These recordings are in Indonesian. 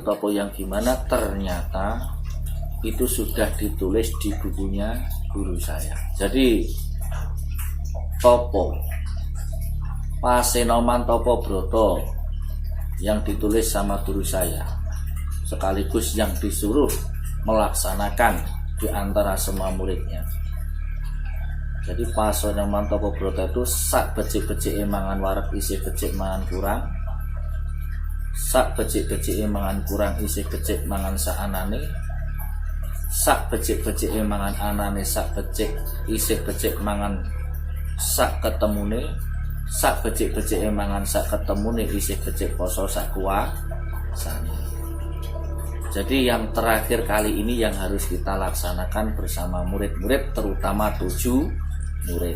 topo yang gimana, ternyata itu sudah ditulis di bukunya guru saya. Jadi topo Pasenoman Topo Broto yang ditulis sama guru saya, sekaligus yang disuruh melaksanakan di antara semua muridnya. Jadi Pasenoman Topo Broto itu sak becik-becik mangan wareg isi becik mangan kurang, sak becik-becik mangan kurang isi becik mangan saanane, sak becik-becik mangan anane sak becik isi becik mangan sak ketemune, sak becik-becik mangan sak ketemune isi becik poso sak kuasane. Jadi yang terakhir kali ini yang harus kita laksanakan bersama murid-murid, terutama 7 murid.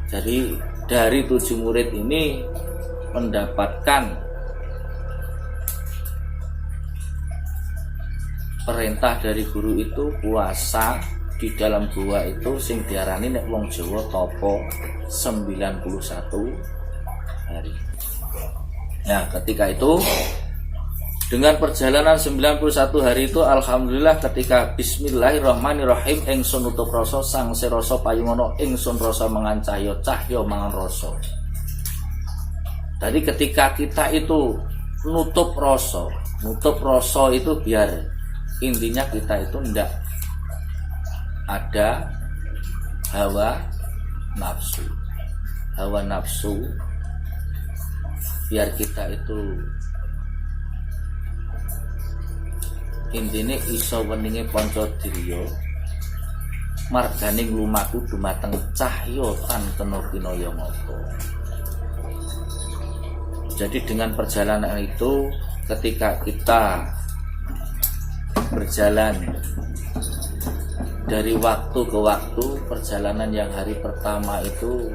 Jadi dari 7 murid ini mendapatkan perintah dari guru itu puasa di dalam gua itu sing diarani nek wong Jawa topo 91 hari. Nah, ketika itu dengan perjalanan 91 hari itu alhamdulillah ketika bismillahirrahmanirrahim ingsun nutup rasa sang serasa payungono ingsun rasa mangan cahya mangan rasa. Jadi ketika kita itu nutup rasa itu biar intinya kita itu ndak ada hawa nafsu biar kita itu intine iso weninge panca dirya marganing lumaku dumateng cahya tan kena kinaya mata. Jadi dengan perjalanan itu ketika kita berjalan dari waktu ke waktu, perjalanan yang hari pertama itu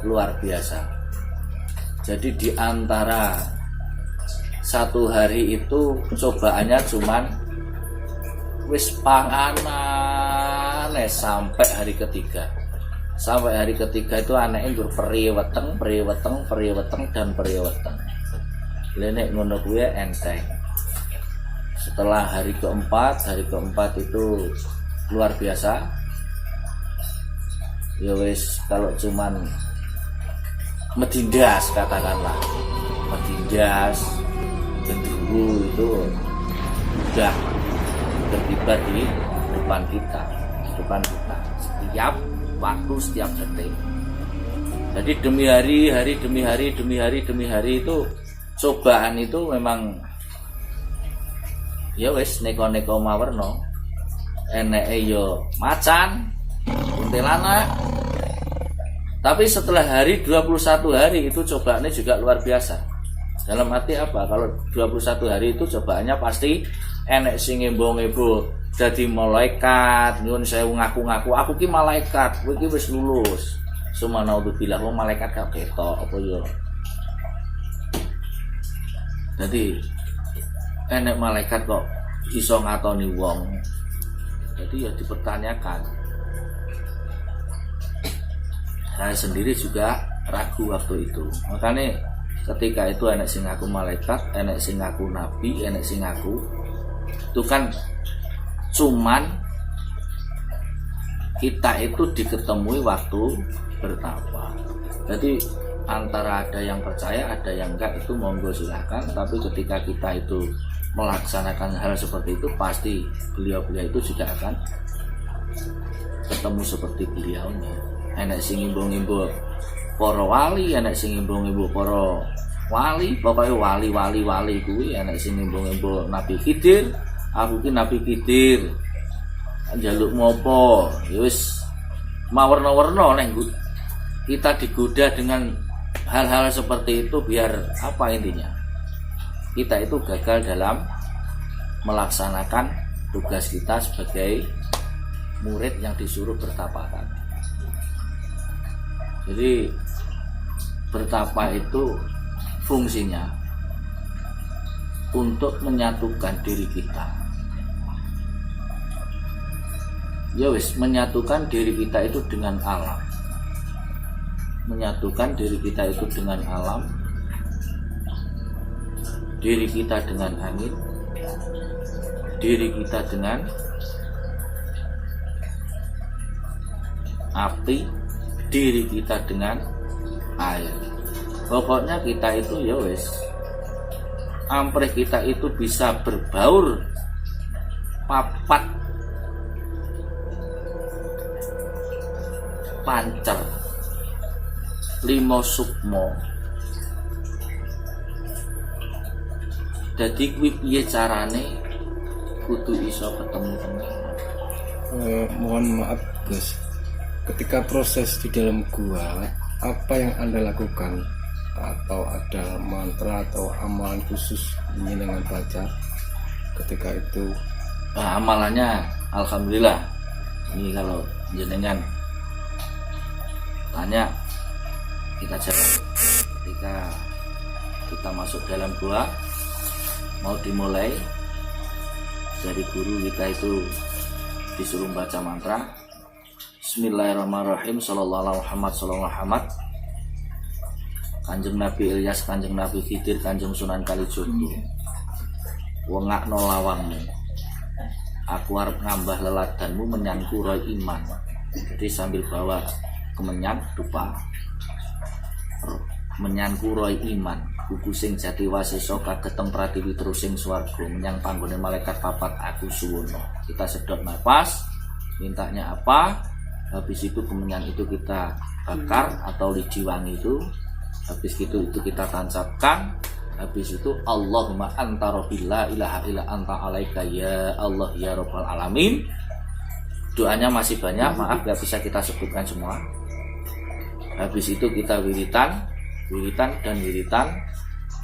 luar biasa. Jadi di antara satu hari itu cobaannya cuman wis panganan sampai hari ketiga. Sampai hari ketiga itu anaknya nggur periweteng dan periweteng. Lenek ngono kuwi enteng. Setelah hari keempat itu luar biasa. Ya wis kalau cuman medindas katakanlah. Medindas gendruwo itu udah berkibar di depan kita setiap waktu, setiap detik. Jadi demi hari itu cobaan itu memang ya wis neko-neko mawerno. Eneke yo macan, kuntilanak. Tapi setelah hari 21 hari itu cobaannya juga luar biasa. Dalam arti apa? Kalau 21 hari itu cobaannya pasti enek sing embong-embong dadi malaikat, nyuwun sewu ngaku-ngaku aku ki malaikat, kowe ki wis lulus. Subhanallah, wong malaikat gak ketok apa yo. Jadi enek malaikat kok iso ngatoni wong. Jadi ya dipertanyakan. Saya sendiri juga ragu waktu itu. Makanya ketika itu enek sing ngaku malaikat, enek sing ngaku nabi, enek sing ngaku itu kan cuman kita itu diketemui waktu bertapa. Jadi antara ada yang percaya, ada yang enggak, itu monggo silahkan. Tapi ketika kita itu melaksanakan hal seperti itu, pasti beliau-beliau itu juga akan ketemu seperti beliaunya. Enek sing imbong-imbong para wali, enek sing imbong-imbong para wali, pokoknya wali kuwi. Enek sing imbong-imbong Nabi Khidir, aku ki Nabi Khidir njaluk mopo, ya wis mawarna-warna nek kita digoda dengan hal-hal seperti itu. Biar apa intinya? Kita itu gagal dalam melaksanakan tugas kita sebagai murid yang disuruh bertapa tadi. Jadi bertapa itu fungsinya untuk menyatukan diri kita. Ya wis, menyatukan diri kita itu dengan alam. Menyatukan diri kita itu dengan alam, diri kita dengan angin, diri kita dengan api, diri kita dengan air. Pokoknya kita itu ya wes, amprih kita itu bisa berbaur papat pancer limo sukmo. Jadi kuwi piye carane kudu iso ketemu temen. Mohon maaf Gus, ketika proses di dalam gua, apa yang Anda lakukan? Atau ada mantra atau amalan khusus dengan baca ketika itu? Amalannya alhamdulillah. Ini kalau jenengan tanya kita jawab. Ketika kita masuk dalam gua mau dimulai, dari guru kita itu disuruh baca mantra Bismillahirrahmanirrahim, sallallahu alaihi Muhammad, sallallahu alaihi Muhammad. Kanjeng Nabi Ilyas, Kanjeng Nabi Khidir, Kanjeng Sunan Kalijogo, wengakno lawangmu, aku arep ngambah leladanmu menyanku roy iman. Jadi sambil bawa kemenyan dupa, menyanku roy iman, kuku sing jati wasesa kagetem pratiwi terus sing swarga, menyang panggone malaikat papat aku suwono. Kita sedot nafas, mintanya apa? Habis itu kemenyan itu kita bakar atau lidi wangi itu. Habis itu kita tancapkan. Habis itu Allahumma anta rabbil la ilaha illa anta alaika ya Allah ya rabbal alamin. Doanya masih banyak, maaf gak bisa kita sebutkan semua. Habis itu kita wiritan,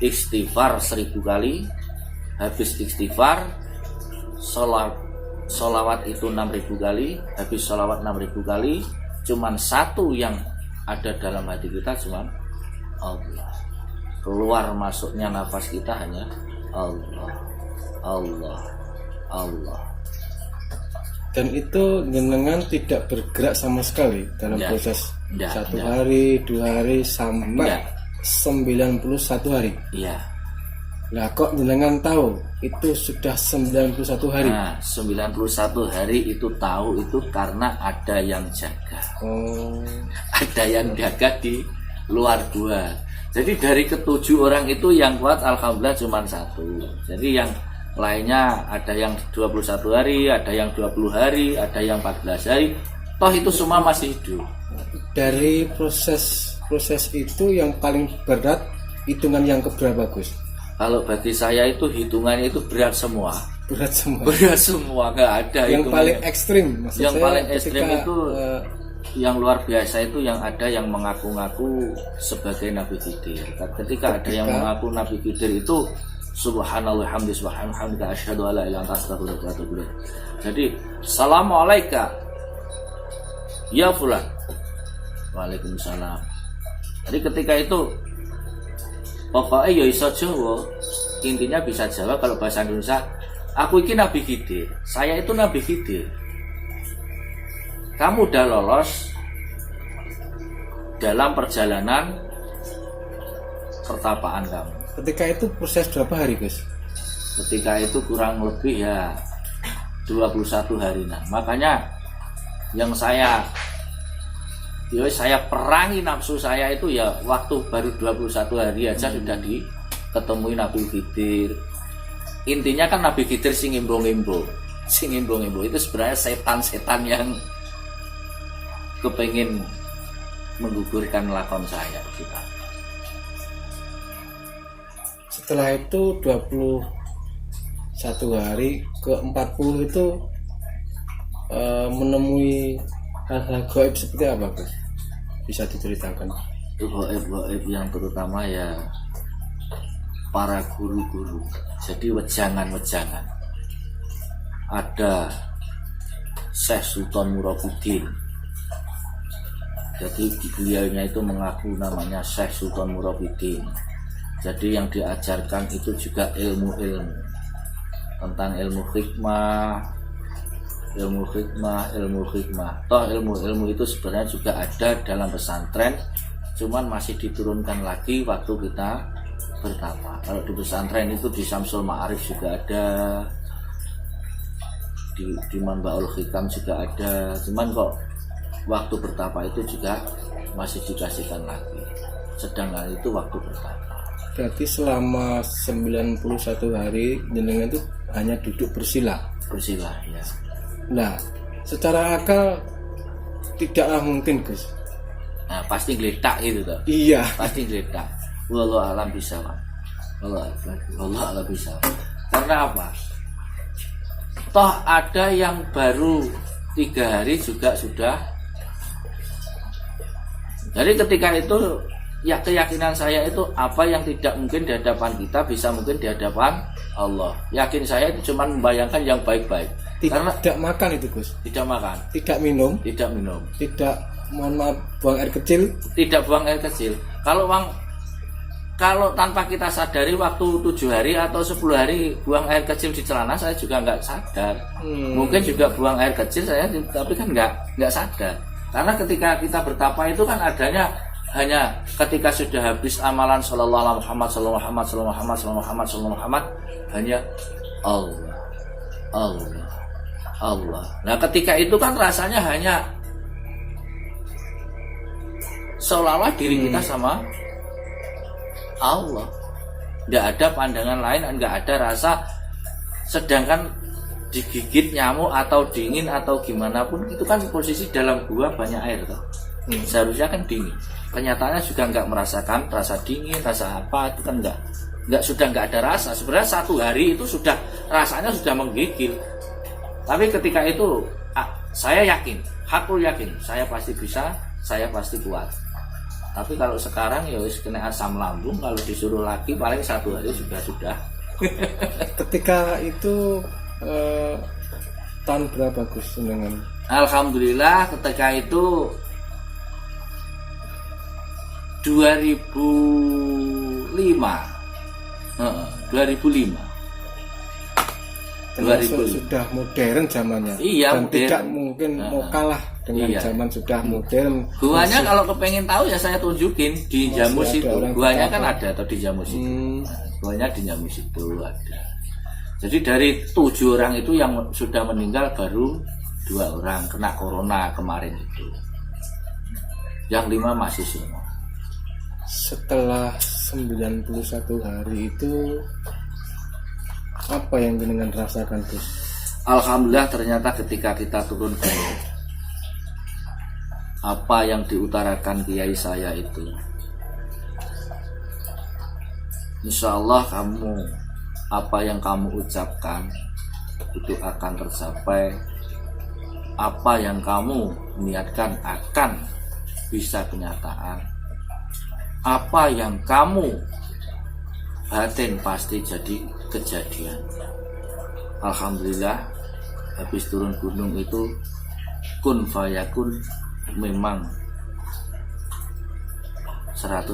istighfar 1000 kali. Habis istighfar sholawat itu 6000 kali. Habis sholawat 6000 kali, cuman satu yang ada dalam hati kita, cuman Allah. Keluar masuknya nafas kita hanya Allah, Allah, Allah. Dan itu jenengan tidak bergerak sama sekali dalam proses satu hari, 2 hari sampai 91 hari. Iya. Lah kok jenengan tahu itu sudah 91 hari? Nah, 91 hari itu tahu itu karena ada yang jaga. Ada yang jaga di luar gua. Jadi dari ke-7 orang itu yang kuat alhamdulillah cuma 1. Jadi yang lainnya ada yang 21 hari, ada yang 20 hari, ada yang 14 hari. Toh itu semua masih hidup. Dari proses itu yang paling berat hitungan yang keberapa Gus? Kalau bagi saya itu hitungannya itu berat semua. Berat semua. Berat semua, nggak ada. Yang paling ekstrim. Yang paling ekstrim itu yang luar biasa itu yang ada yang mengaku-ngaku sebagai Nabi Khidir. Ketika ada yang mengaku Nabi Khidir itu subhanallah hamdi subhanallah asyhadu alla ilaha illallah astaghfirullah wa atubu ilaih. Jadi assalamualaikum ya fulan. Waalaikumsalam. Jadi ketika itu pokoknya ya iso Jawa, intinya bisa Jawa. Kalau bahasa Indonesia, aku ini Nabi Khidir, saya itu Nabi Khidir. Kamu udah lolos dalam perjalanan pertapaan kamu. Ketika itu proses berapa hari Gus? Ketika itu kurang lebih ya 21 hari. Nah, makanya yang saya perangi nafsu saya itu ya waktu baru 21 hari aja sudah diketemui Nabi Khidir. Intinya kan Nabi Khidir sing imbo-imbo itu sebenarnya setan-setan yang kepengen menggugurkan lakon saya kita. Setelah itu 21 hari ke 40 itu menemui hal-hal gaib seperti apa Gus? Bisa diceritakan? Itu gaib yang terutama ya para guru-guru. Jadi wejangan-wejangan. Ada Syekh Sultan Murabuddin. Jadi beliaunya itu mengaku namanya Syekh Sultan Murabuddin. Jadi yang diajarkan itu juga ilmu-ilmu tentang ilmu hikmah. Toh ilmu-ilmu itu sebenarnya juga ada dalam pesantren, cuman masih diturunkan lagi waktu kita bertapa. Kalau di pesantren itu di Syamsul Ma'arif juga ada, di Manbaul Hikam juga ada. Cuman kok waktu bertapa itu juga masih dikasihkan lagi. Sedangkan itu waktu bertapa. Berarti selama 91 hari jenengan itu hanya duduk bersila. Bersila ya. Nah, secara akal tidaklah mungkin, Gus. Nah, pasti geletak gitu toh. Iya. Pasti geletak. Wallahu alam bisawab. Wallahu alam bisawab. Karena apa? Toh ada yang baru 3 hari juga sudah. Jadi ketika itu ya keyakinan saya itu apa yang tidak mungkin di hadapan kita bisa mungkin di hadapan Allah. Yakin saya itu cuma membayangkan yang baik-baik. Karena Tidak makan itu, Gus. tidak makan, Tidak minum, tidak minum, tidak, mohon maaf, buang air kecil. tidak buang air kecil. Kalau tanpa kita sadari waktu 7 hari atau 10 hari buang air kecil di celana, saya juga nggak sadar. Mungkin juga buang air kecil saya, tapi kan nggak sadar. Karena ketika kita bertapa itu kan adanya hanya ketika sudah habis amalan sallallahu alaihi Muhammad hanya Allah. Nah ketika itu kan rasanya hanya seolah-olah diri kita sama Allah, nggak ada pandangan lain, nggak ada rasa. Sedangkan digigit nyamuk atau dingin atau gimana pun itu kan posisi dalam gua banyak air toh. Seharusnya kan dingin. Kenyataannya juga nggak merasakan rasa dingin, rasa apa itu kan sudah nggak ada rasa. Sebenarnya 1 hari itu sudah rasanya sudah menggigil. Tapi ketika itu saya yakin, hakul yakin, saya pasti bisa, saya pasti kuat. Tapi kalau sekarang ya wis kena asam lambung, kalau disuruh lagi paling 1 hari sudah. Ketika itu tahun berapa, Gus, dengan? Alhamdulillah ketika itu 2005. 2005. Sudah modern zamannya. Iya, dan modern. tidak mungkin mau kalah dengan Iya. zaman sudah modern. Guanya kalau kepengen tahu ya saya tunjukin di Masih Jamus ada itu. orang Guanya bertapa. kan ada atau di Jamus itu. Guanya di Jamus itu ada. Jadi dari 7 orang itu yang sudah meninggal baru 2 orang kena corona kemarin itu. Yang 5 masih semua. Setelah 91 hari itu apa yang jenengan rasakan, Gus? Alhamdulillah ternyata ketika kita turun gunung, apa yang diutarakan kiai saya itu, insya Allah apa yang kamu ucapkan itu akan tercapai. Apa yang kamu niatkan akan bisa kenyataan. Apa yang kamu batin pasti jadi kejadian. Alhamdulillah habis turun gunung itu kun fayakun, memang 100%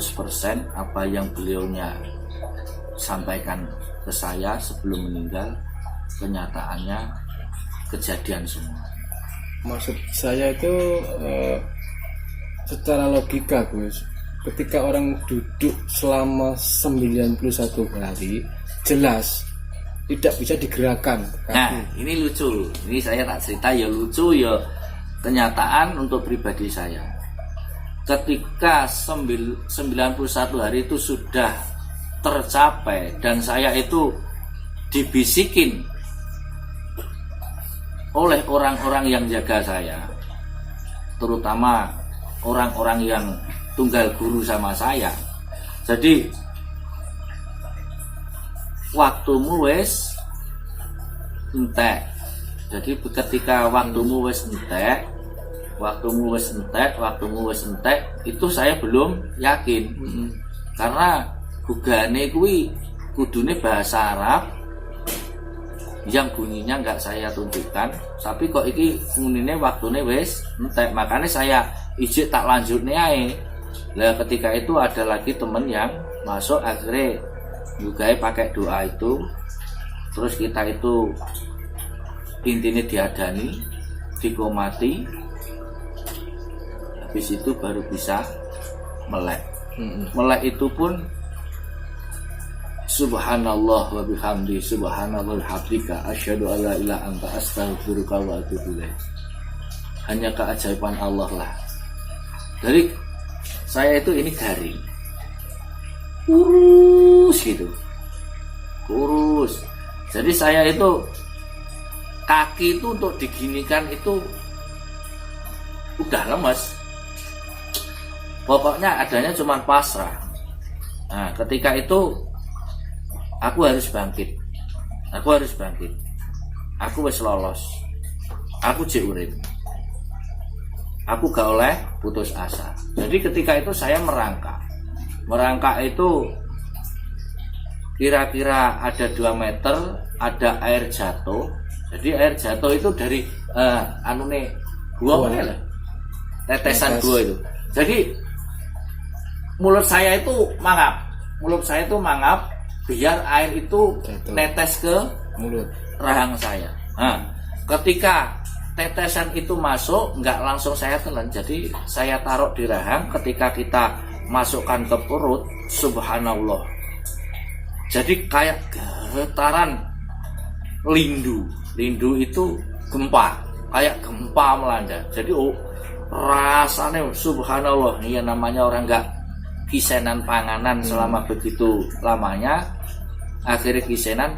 apa yang beliaunya sampaikan ke saya sebelum meninggal, kenyataannya kejadian semua. Maksud saya itu secara logika, Gus, ketika orang duduk selama 91 hari jelas tidak bisa digerakkan kaki. Nah ini lucu, ini saya tak cerita ya lucu ya kenyataan untuk pribadi saya. Ketika 91 hari itu sudah tercapai dan saya itu dibisikin oleh orang-orang yang jaga saya, terutama orang-orang yang tunggal guru sama saya. Jadi waktumu wis entek. Jadi ketika waktumu wis entek, itu saya belum yakin. Karena gugane kuwi kudune bahasa Arab yang bunyinya nggak saya tunjukkan, tapi kok iki ngunine waktune wis entek, makanya saya ijik tak lanjutne ae. Lah ketika itu ada lagi temen yang masuk, akhirnya juga pakai doa itu, terus kita itu intinya diadani, dikomati, habis itu baru bisa melek. Melek itu pun subhanallah wa bihamdi subhanallah hamdika asyhadu alla ilaha anta astaghfiruka wa atubu ilaik. Hanya keajaiban Allah lah. Dari saya itu ini garing, kurus gitu, kurus. Jadi saya itu kaki itu untuk diginikan itu udah lemes. Pokoknya adanya cuma pasrah. Nah, ketika itu aku harus bangkit. Aku wis lolos. Aku jek urip. Aku gak oleh putus asa. Jadi ketika itu saya merangkak. Merangkak itu kira-kira ada 2 meter, ada air jatuh. Jadi air jatuh itu dari gua mana lah? Tetesan gua itu. Jadi mulut saya itu mangap biar air itu jatuh, netes ke mulut rahang saya. Nah, ketika tetesan itu masuk, nggak langsung saya telan, jadi saya taruh di rahang. Ketika kita masukkan ke perut, subhanallah, jadi kayak getaran lindu itu gempa, kayak gempa melanda. Jadi rasanya subhanallah, ya namanya orang nggak kisenan panganan selama begitu lamanya, akhirnya kisenan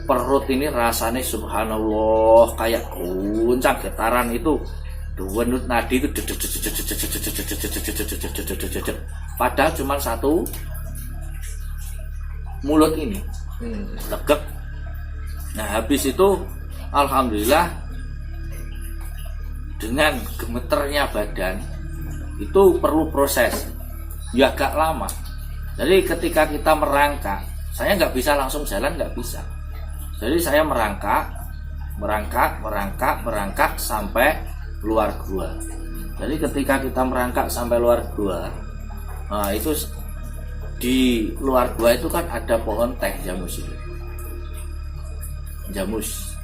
perut ini rasanya subhanallah kayak guncang, getaran itu dewenut nadi itu padahal cuma satu mulut ini legek. Nah habis itu alhamdulillah dengan gemeternya badan itu perlu proses ya agak lama. Jadi ketika kita merangkak, saya nggak bisa langsung jalan, nggak bisa. Jadi saya merangkak sampai luar gua. Jadi ketika kita merangkak sampai luar gua, nah itu di luar gua itu kan ada pohon teh jamus itu. Jamus.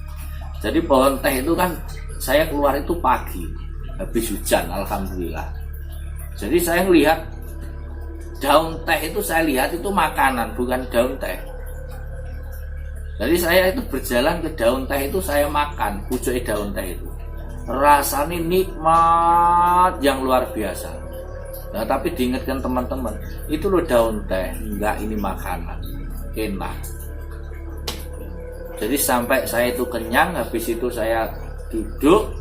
Jadi pohon teh itu kan saya keluar itu pagi, habis hujan, alhamdulillah. Jadi saya melihat daun teh itu, saya lihat itu makanan, bukan daun teh. Jadi saya itu berjalan ke daun teh itu, saya makan pucuk daun teh itu. Rasanya nikmat yang luar biasa. Nah, tapi diingatkan teman-teman, itu loh daun teh, enggak ini makanan. Enak. Jadi sampai saya itu kenyang, habis itu saya duduk,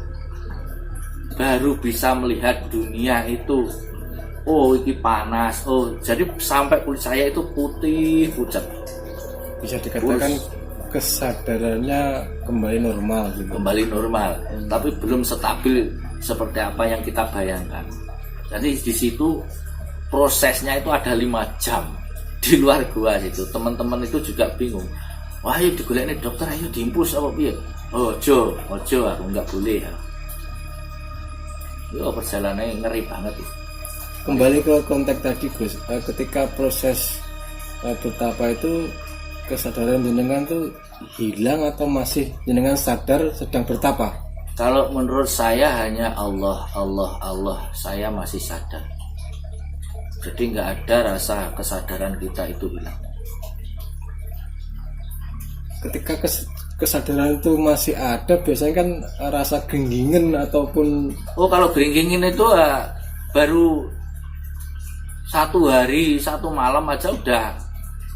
baru bisa melihat dunia itu. Oh, ini panas. Oh, jadi sampai kulit saya itu putih pucat. Bisa dikatakan kesadarannya kembali normal gitu. Kembali normal, tapi belum stabil seperti apa yang kita bayangkan. Jadi di situ prosesnya itu ada 5 jam di luar gua itu. Teman-teman itu juga bingung. Wah, ayo digolek dokter, ayo diimpus apa piye? Ojo, aku nggak boleh ya. Yo perjalanannya ngeri banget itu. Kembali ke konteks tadi Gus, ketika proses betapa itu kesadaran jenengan tuh hilang atau masih jenengan sadar sedang bertapa? Kalau menurut saya hanya Allah, saya masih sadar. Jadi nggak ada rasa kesadaran kita itu hilang. Ketika kesadaran itu masih ada, biasanya kan rasa genggingan ataupun... Oh, kalau genggingan itu baru 1 hari 1 malam aja udah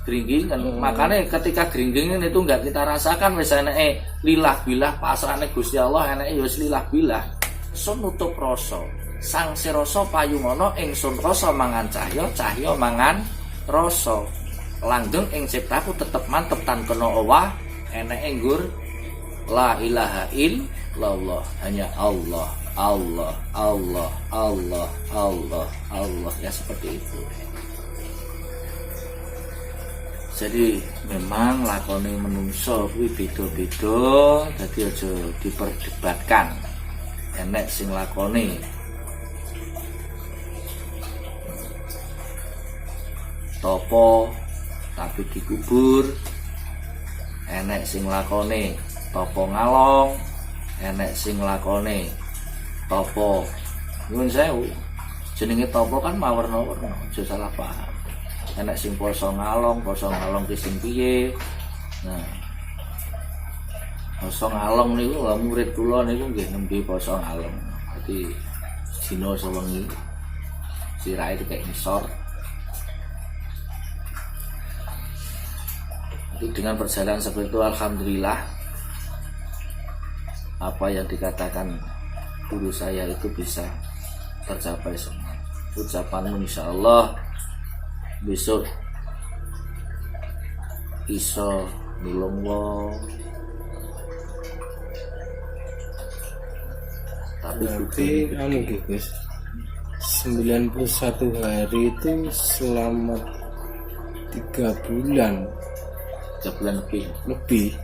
gringgingan. Makanya ketika gringgingan itu enggak kita rasakan misalnya lillah billah pasrahne Gusti Allah enake ya wis lillah billah. Sun nutup rasa. Sang sirasa payungono ingsun rasa mangan cahya mangan rasa. Langgeng ing ciptaku tetep mantep tan kena owah enake nggur la ilaha illallah, hanya Allah ya seperti itu. Jadi memang lakone menungso kuwi beda-beda, dadi aja diperdebatkan. Enek sing lakone topo tapi dikubur, enek sing lakone topo ngalong, enek sing lakone topo nyuwun sewu. Jenenge topo kan mawarna-warna, aja salah paham. enek sing poso ngalong ki sing piye. Nah, poso ngalong niku murid kula niku nggih nembe poso ngalong. Dadi dina sewengi sirahe kayak ngisor. Jadi dengan perjalanan seperti itu alhamdulillah apa yang dikatakan guru saya itu bisa tercapai semua. Ucapanmu insyaallah besok iso nulung wong. Tapi berarti anu Gus, 91 hari itu selama 3 bulan 3 bulan lebih.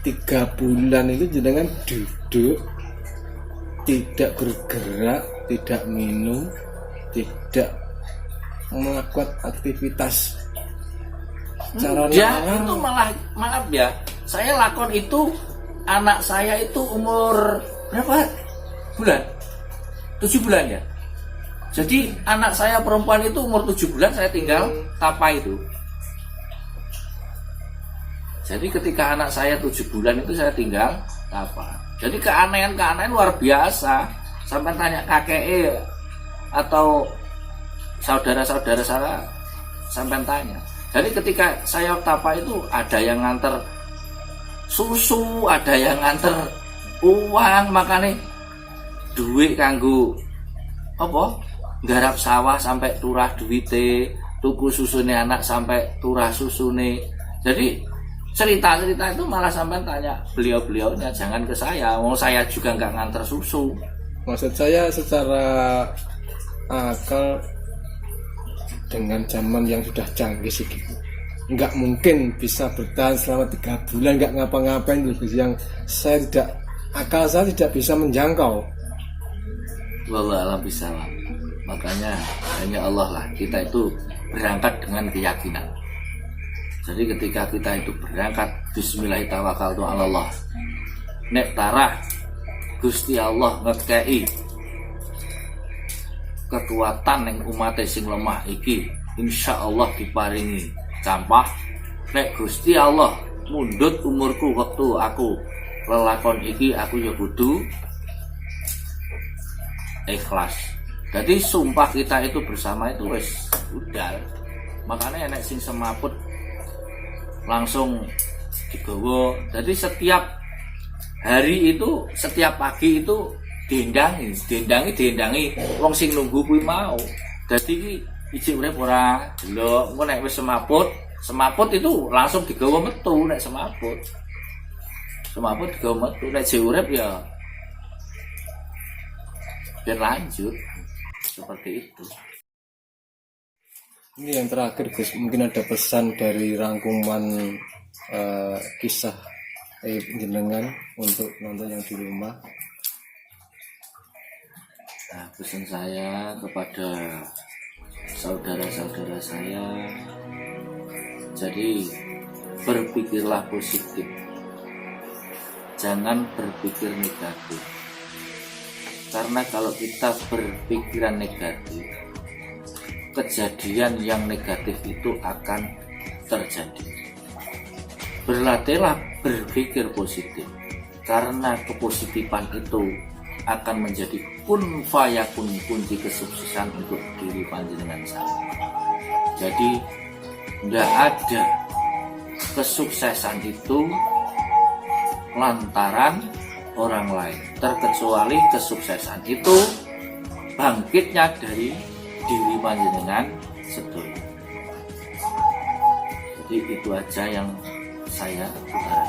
3 bulan itu jenengan duduk, tidak bergerak, tidak minum, tidak melakukan aktivitas secara ya normal. itu maaf ya, saya lakon itu anak saya itu umur berapa bulan? 7 bulan ya. Jadi anak saya perempuan itu umur 7 bulan saya tinggal tapa itu. Jadi ketika anak saya 7 bulan itu saya tinggal tapa. Jadi keanehan luar biasa. Sampai tanya kakek atau saudara-saudara saya sampai tanya. Jadi ketika saya tapa itu ada yang nganter susu, ada yang nganter uang, makanya duit kanggo apa? Garap sawah sampai turah duwite, tuku susune anak sampai turah susune. Jadi cerita-cerita itu malah sampai tanya beliau-beliaunya, jangan ke saya. Mau saya juga nggak nganter susu. Maksud saya secara akal dengan zaman yang sudah canggih segitu, nggak mungkin bisa bertahan selama 3 bulan nggak ngapa-ngapain Gus, yang saya tidak, akal saya tidak bisa menjangkau. Wallahualam bisalam. Makanya hanya Allah lah, kita itu berangkat dengan keyakinan. Jadi ketika kita itu berangkat bismillahirrahmanirrahim, nek tarah Gusti Allah ngekei kekuatan yang umat sing lemah iki insyaallah diparingi campah. Nek Gusti Allah mundut umurku waktu aku lelakon iki, aku ya kudu ikhlas. Jadi sumpah kita itu bersama itu wis udah. Makanya enek sing semaput langsung digawa. Jadi setiap hari itu, setiap pagi itu diendangi wong sing nunggu kuwi mau. Dadi iki urip ora delok, engko nek wis semaput itu langsung digawa metu. Nek semaput digawa metu, nek jek urip ya biar lanjut seperti itu. Ini yang terakhir Gus, mungkin ada pesan dari rangkuman kisah jenengan untuk nonton yang di rumah. Nah, pesan saya kepada saudara-saudara saya, jadi berpikirlah positif, jangan berpikir negatif. Karena kalau kita berpikiran negatif, kejadian yang negatif itu akan terjadi. Berlatihlah berpikir positif, karena kepositifan itu akan menjadi kun fayakun, kunci kesuksesan untuk diri panjenengan saya. Jadi tidak ada kesuksesan itu lantaran orang lain, terkecuali kesuksesan itu bangkitnya dari diri panjenengan sendiri. Jadi itu aja yang saya utarakan.